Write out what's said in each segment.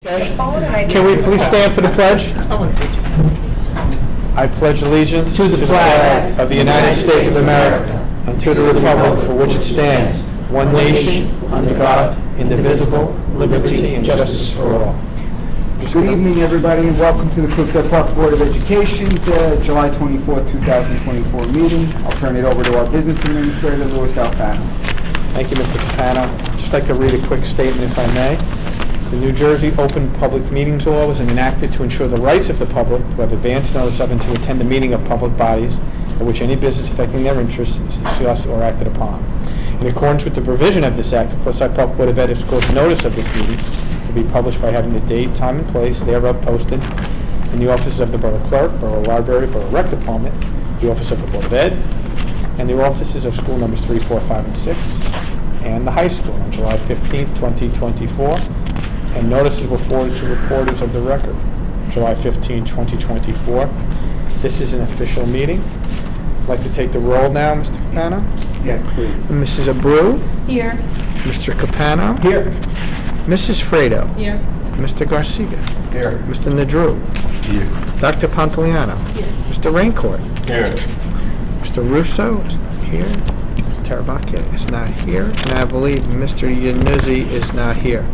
Can we please stand for the pledge? I pledge allegiance to the flag of the United States of America and to the republic for which it stands, one nation, under God, indivisible, liberty and justice for all. Good evening, everybody, and welcome to the Cliffside Park Board of Education's July 24, 2024 meeting. I'll turn it over to our Business Administrator, Louis Alfano. Thank you, Mr. Capano. I'd just like to read a quick statement, if I may. The New Jersey Open Public Meetings Law was enacted to ensure the rights of the public to have advance notice of and to attend the meeting of public bodies at which any business affecting their interests is discussed or acted upon. In accordance with the provision of this act, the Cliffside Park Board of Ed has caused notice of this meeting to be published by having the date, time, and place thereof posted in the offices of the Borough Clerk, Borough Library, Borough Rec Department, the Office of the Board of Ed, and the offices of school numbers 3, 4, 5, and 6, and the high school on July 15th, 2024. And notices were forwarded to reporters of the record, July 15, 2024. This is an official meeting. I'd like to take the roll now, Mr. Capano. Yes, please. Mrs. Abreu. Here. Mr. Capano. Here. Mrs. Fredo. Here. Mr. Garcia. Here. Mr. Nadru. Here. Dr. Pontoliano. Here. Mr. Raincourt. Here. Mr. Russo is not here. Mr. Tarabacchia is not here. And I believe Mr. Yanuzzi is not here.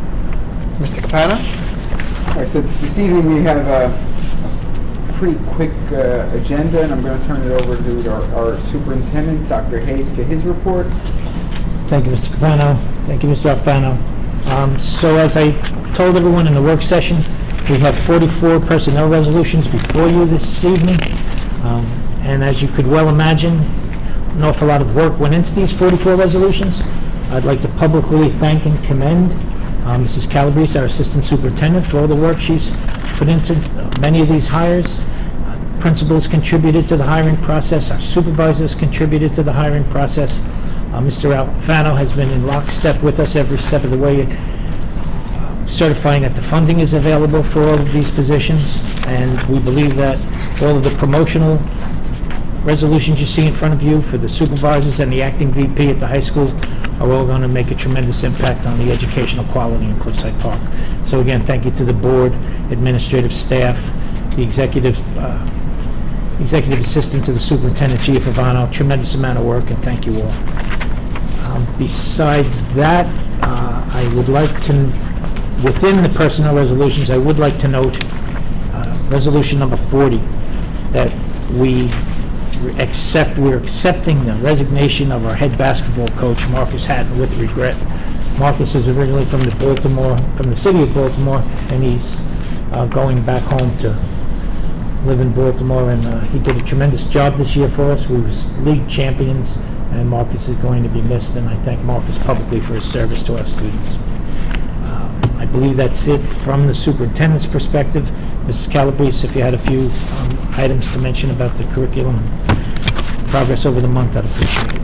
Mr. Capano? All right, so this evening we have a pretty quick agenda, and I'm going to turn it over to our superintendent, Dr. Hayes, for his report. Thank you, Mr. Capano. Thank you, Mr. Alfano. So as I told everyone in the work session, we have 44 personnel resolutions before you this evening. And as you could well imagine, an awful lot of work went into these 44 resolutions. I'd like to publicly thank and commend Mrs. Calabrese, our Assistant Superintendent, for all the work she's put into many of these hires. Principals contributed to the hiring process. Our supervisors contributed to the hiring process. Mr. Alfano has been in lockstep with us every step of the way, certifying that the funding is available for all of these positions, and we believe that all of the promotional resolutions you see in front of you for the supervisors and the acting VP at the high school are all going to make a tremendous impact on the educational quality in Cliffside Park. So again, thank you to the board, administrative staff, the executive assistant to the superintendent, Chief Ivano, tremendous amount of work, and thank you all. Besides that, I would like to, within the personnel resolutions, I would like to note resolution number 40, that we're accepting the resignation of our head basketball coach, Marcus Hatton, with regret. Marcus is originally from the city of Baltimore, and he's going back home to live in Baltimore, and he did a tremendous job this year for us. We were league champions, and Marcus is going to be missed, and I thank Marcus publicly for his service to our students. I believe that's it from the superintendent's perspective. Mrs. Calabrese, if you had a few items to mention about the curriculum progress over the month, I'd appreciate it.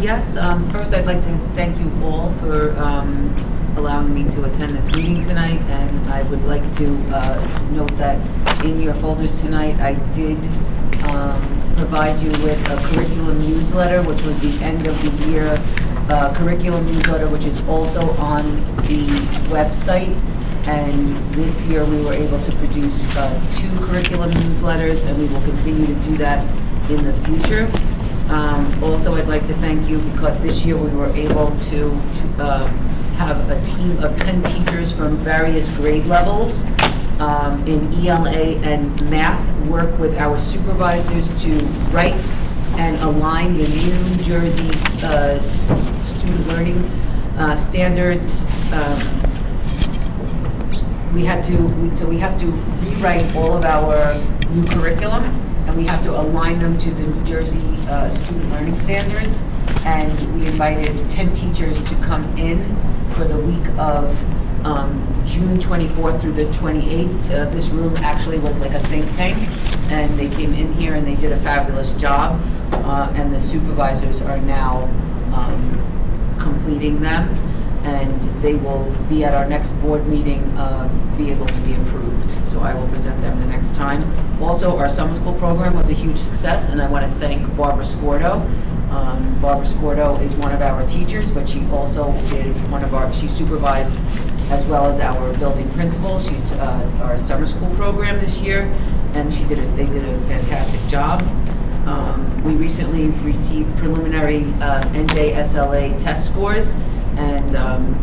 Yes, first I'd like to thank you all for allowing me to attend this meeting tonight, and I would like to note that in your folders tonight I did provide you with a curriculum newsletter, which was the end of the year curriculum newsletter, which is also on the website. And this year we were able to produce 2 curriculum newsletters, and we will continue to do that in the future. Also, I'd like to thank you because this year we were able to have a team of 10 teachers from various grade levels in ELA and math work with our supervisors to write and align the New Jersey student learning standards. We have to rewrite all of our new curriculum, and we have to align them to the New Jersey student learning standards. And we invited 10 teachers to come in for the week of June 24th through the 28th. This room actually was like a think tank, and they came in here and they did a fabulous job. And the supervisors are now completing them, and they will be at our next board meeting, be able to be approved. So I will present them the next time. Also, our summer school program was a huge success, and I want to thank Barbara Scordo. Barbara Scordo is one of our teachers, but she also is she supervised as well as our building principal. She's our summer school program this year, and they did a fantastic job. We recently received preliminary NJSLA test scores, and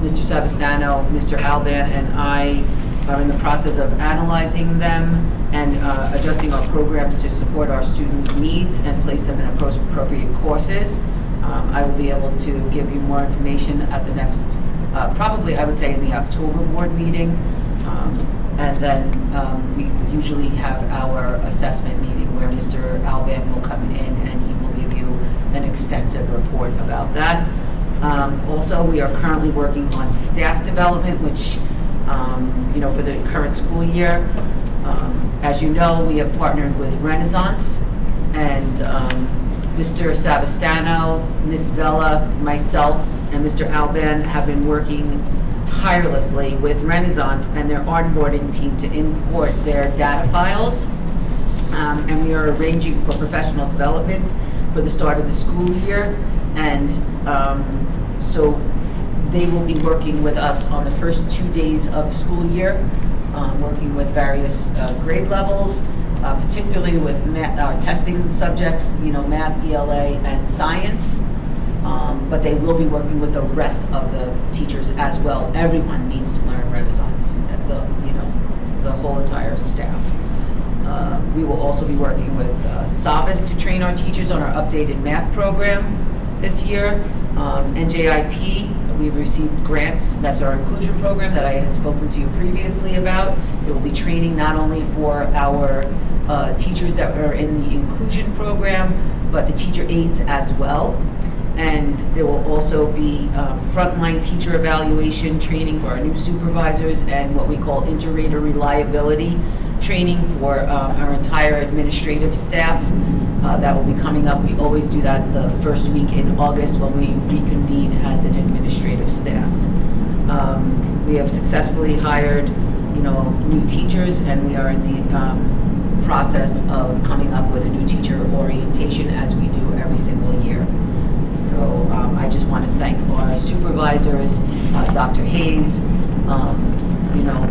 Mr. Savastano, Mr. Alban, and I are in the process of analyzing them and adjusting our programs to support our student needs and place them in appropriate courses. I will be able to give you more information at the next, probably I would say in the October board meeting. And then we usually have our assessment meeting where Mr. Alban will come in and he will give you an extensive report about that. Also, we are currently working on staff development, which, for the current school year. As you know, we have partnered with Renaissance, and Mr. Savastano, Ms. Vella, myself, and Mr. Alban have been working tirelessly with Renaissance and their onboarding team to import their data files. And we are arranging for professional development for the start of the school year. And so they will be working with us on the first 2 days of school year, working with various grade levels, particularly with our testing subjects, math, ELA, and science. But they will be working with the rest of the teachers as well. Everyone needs to learn Renaissance, the whole entire staff. We will also be working with Savas to train our teachers on our updated math program this year. NJIP, we've received grants. That's our inclusion program that I had spoken to you previously about. It will be training not only for our teachers that are in the inclusion program, but the teacher aides as well. And there will also be frontline teacher evaluation training for our new supervisors and what we call inter-rater reliability training for our entire administrative staff. That will be coming up. We always do that the first week in August when we reconvene as an administrative staff. We have successfully hired, new teachers, and we are in the process of coming up with a new teacher orientation as we do every single year. So I just want to thank our supervisors, Dr. Hayes,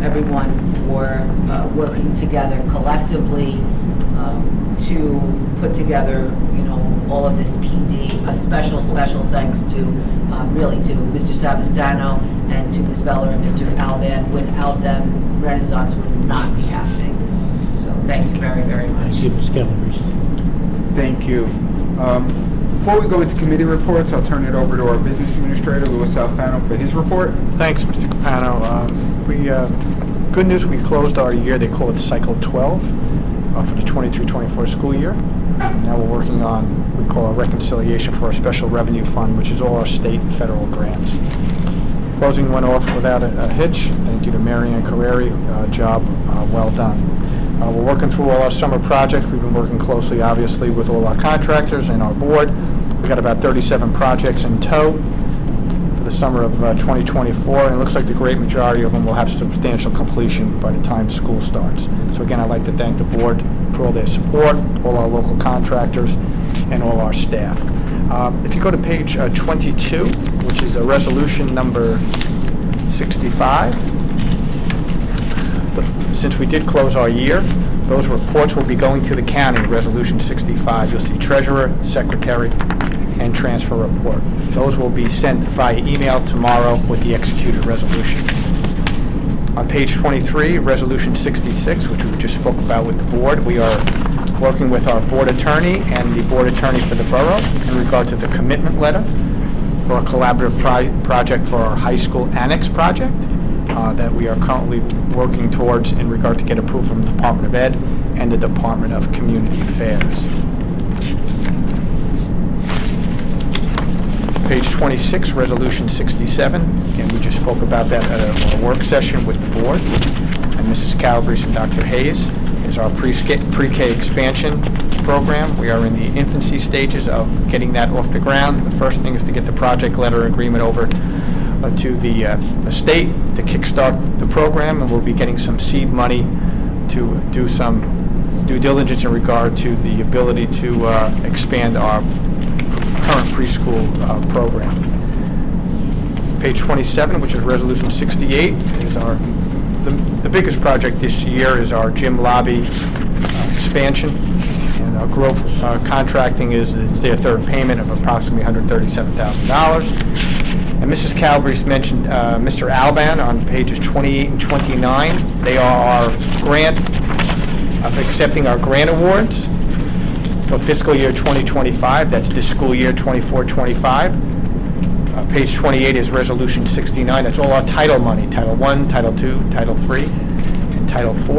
everyone for working together collectively to put together, all of this PD. A special thanks to Mr. Savastano and to Ms. Veller and Mr. Alban. Without them, Renaissance would not be happening. So thank you very, very much. Thank you, Ms. Calabrese. Thank you. Before we go into committee reports, I'll turn it over to our business administrator, Louis Alfano, for his report. Thanks, Mr. Capano. Good news, we closed our year, they call it Cycle 12, for the 23-24 school year. Now we're working on, we call a reconciliation for our special revenue fund, which is all our state and federal grants. Closing went off without a hitch. Thank you to Mary Ann Carreri. Job well done. We're working through all our summer projects. We've been working closely, obviously, with all our contractors and our board. We've got about 37 projects in tow for the summer of 2024, and it looks like the great majority of them will have substantial completion by the time school starts. So again, I'd like to thank the board for all their support, all our local contractors, and all our staff. If you go to page 22, which is a resolution number 65, since we did close our year, those reports will be going to the county, Resolution 65. You'll see treasurer, secretary, and transfer report. Those will be sent via email tomorrow with the executed resolution. On page 23, Resolution 66, which we just spoke about with the board, we are working with our board attorney and the board attorney for the borough in regard to the commitment letter for a collaborative project for our high school annex project that we are currently working towards in regard to get approval from the Department of Ed and the Department of Community Affairs. Page 26, Resolution 67. Again, we just spoke about that at a work session with the board. And Mrs. Calabrese and Dr. Hayes is our pre-K expansion program. We are in the infancy stages of getting that off the ground. The first thing is to get the project letter agreement over to the state to kickstart the program, and we'll be getting some seed money to do some due diligence in regard to the ability to expand our current preschool program. Page 27, which is Resolution 68, is the biggest project this year is our gym lobby expansion. And Grove Contracting is their third payment of approximately $137,000. And Mrs. Calabrese mentioned Mr. Alban on pages 28 and 29. They are our accepting our grant awards for fiscal year 2025. That's this school year, 24-25. Page 28 is Resolution 69. That's all our title money, Title I, Title II, Title III, and Title IV.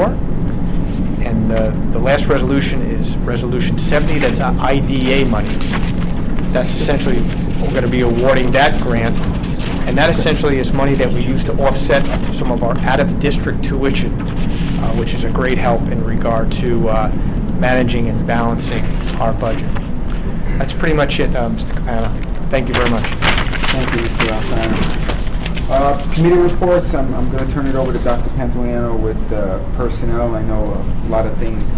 And the last resolution is Resolution 70. That's our IDA money. That's essentially, we're going to be awarding that grant. And that essentially is money that we use to offset some of our out-of-district tuition, which is a great help in regard to managing and balancing our budget. That's pretty much it, Mr. Capano. Thank you very much. Thank you, Mr. Alfano. Committee reports, I'm going to turn it over to Dr. Pantoliano with personnel. I know a lot of things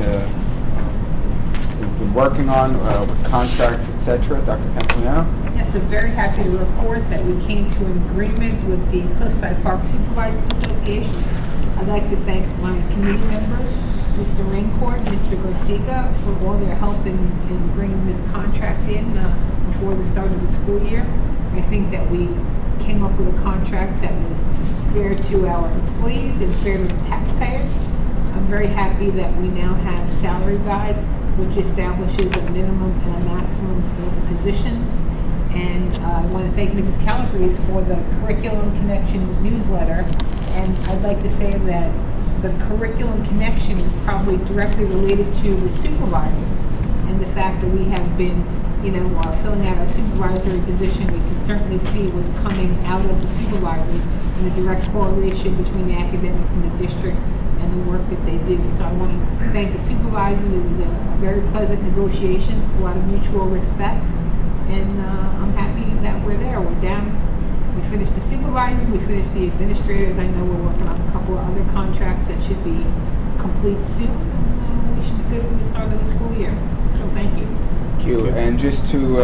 we've been working on with contracts, etc. Dr. Pantoliano? Yes, I'm very happy to report that we came to an agreement with the Cliffside Park Supervisors Association. I'd like to thank my committee members, Mr. Raincourt, Mr. Garcia, for all their help in bringing this contract in before the start of the school year. I think that we came up with a contract that was fair to our employees and fair to the taxpayers. I'm very happy that we now have salary guides, which establishes a minimum and a maximum for the positions. And I want to thank Mrs. Calabrese for the Curriculum Connection newsletter. And I'd like to say that the Curriculum Connection is probably directly related to the supervisors. And the fact that we have been, filling out our supervisory position, we can certainly see what's coming out of the supervisors and the direct correlation between the academics in the district and the work that they do. So I want to thank the supervisors. It was a very pleasant negotiation, a lot of mutual respect. And I'm happy that we're there. We're down. We finished the supervisors. We finished the administrators. I know we're working on a couple of other contracts that should be complete soon. And we should be good for the start of the school year. So thank you. Thank you. And just to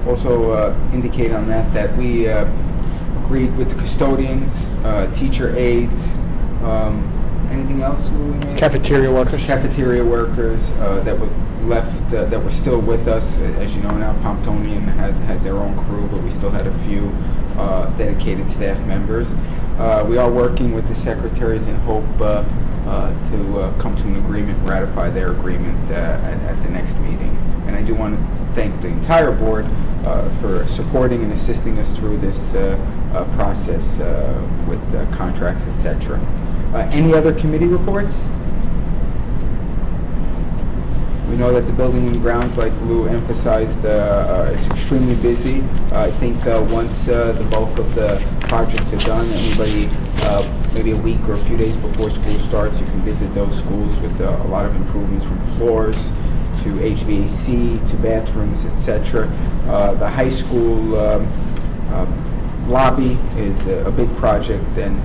also indicate on that we agreed with the custodians, teacher aides, anything else? Cafeteria workers. Cafeteria workers that were left, that were still with us. As you know now, Pomptonian has their own crew, but we still had a few dedicated staff members. We are working with the secretaries and hope to come to an agreement, ratify their agreement at the next meeting. And I do want to thank the entire board for supporting and assisting us through this process with contracts, etc. Any other committee reports? We know that the Building and Grounds, like Lou emphasized, is extremely busy. I think once the bulk of the projects are done, anybody maybe a week or a few days before school starts, you can visit those schools with a lot of improvements from floors to HVAC to bathrooms, etc. The high school lobby is a big project, and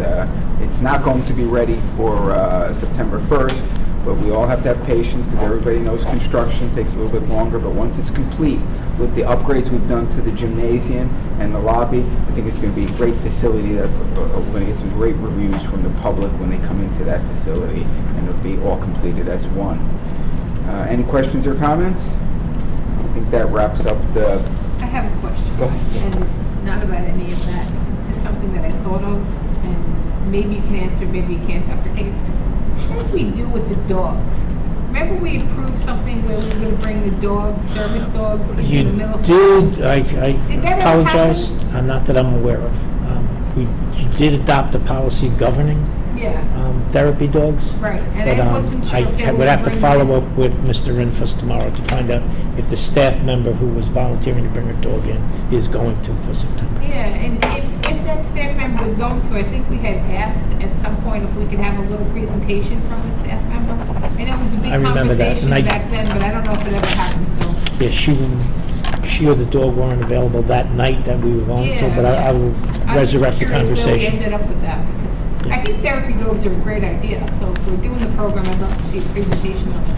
it's not going to be ready for September 1st. But we all have to have patience because everybody knows construction takes a little bit longer. But once it's complete, with the upgrades we've done to the gymnasium and the lobby, I think it's going to be a great facility that we're going to get some great reviews from the public when they come into that facility, and it'll be all completed as one. Any questions or comments? I think that wraps up the... I have a question. Go ahead. And it's not about any of that. It's just something that I thought of, and maybe you can answer, maybe you can't, Dr. Hayes. What did we do with the dogs? Remember we approved something where we were going to bring the dogs, service dogs, into You the middle school? did, I Did that ever apologize, not that I'm aware of. You did adopt a policy governing Yeah, therapy dogs. right. And But I wasn't sure if they I were would have to bringing follow it. up with Mr. Rinfus tomorrow to find out if the staff member who was volunteering to bring a dog in is going to for September. Yeah, and if that staff member was going to, I think we had asked at some point if we could have a little presentation from the staff member. I know it was a big I remember that, conversation and back then, but I don't know if it ever happened, so. Yeah, she or the dog weren't available that night that we were going to, Yeah, but I will I was resurrect the curious where we conversation. ended up with that, because I think therapy dogs are a great idea, so if we're doing the program, I'd love to see a presentation of it.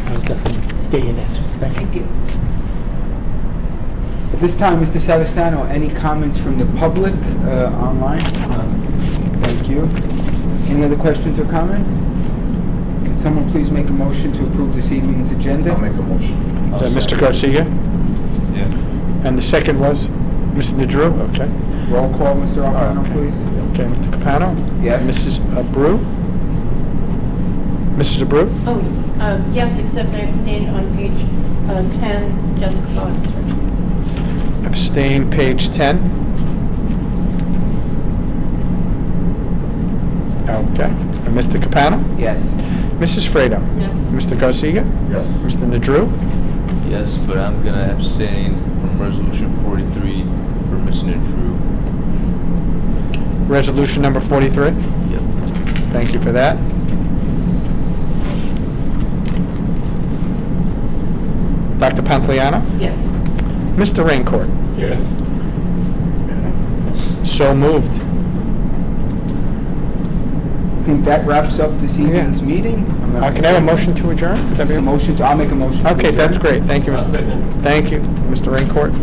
I'll definitely get you an answer. Thank you. Thank you. At this time, Mr. Savastano, any comments from the public online? Thank you. Any other questions or comments? Can someone please make a motion to approve this evening's agenda? I'll make a motion. Is that Mr. Garcia? Yeah. And the second was Mr. Nedrew? Okay. Roll call, Mr. Alfano, Okay. please. Okay, Mr. Capano? Yes. Mrs. Abreu? Mrs. Abreu? Yes, except I abstained on page 10, Jessica Foster. Abstain, page 10. Okay. And Mr. Capano? Yes. Mrs. Fredo? Yes. Mr. Garcia? Yes. Mr. Nedrew? Yes, but I'm gonna abstain from Resolution 43 for Ms. Drew. Resolution number 43? Yep. Thank you for that. Dr. Pantliano? Yes. Mr. Raincourt? Yes. So moved. I think that wraps up this evening's meeting. Can I have a motion to adjourn? Would that be I'll make a motion. to Okay, that's adjourn. great. Thank you, Mr. Thank you, Mr. Raincourt.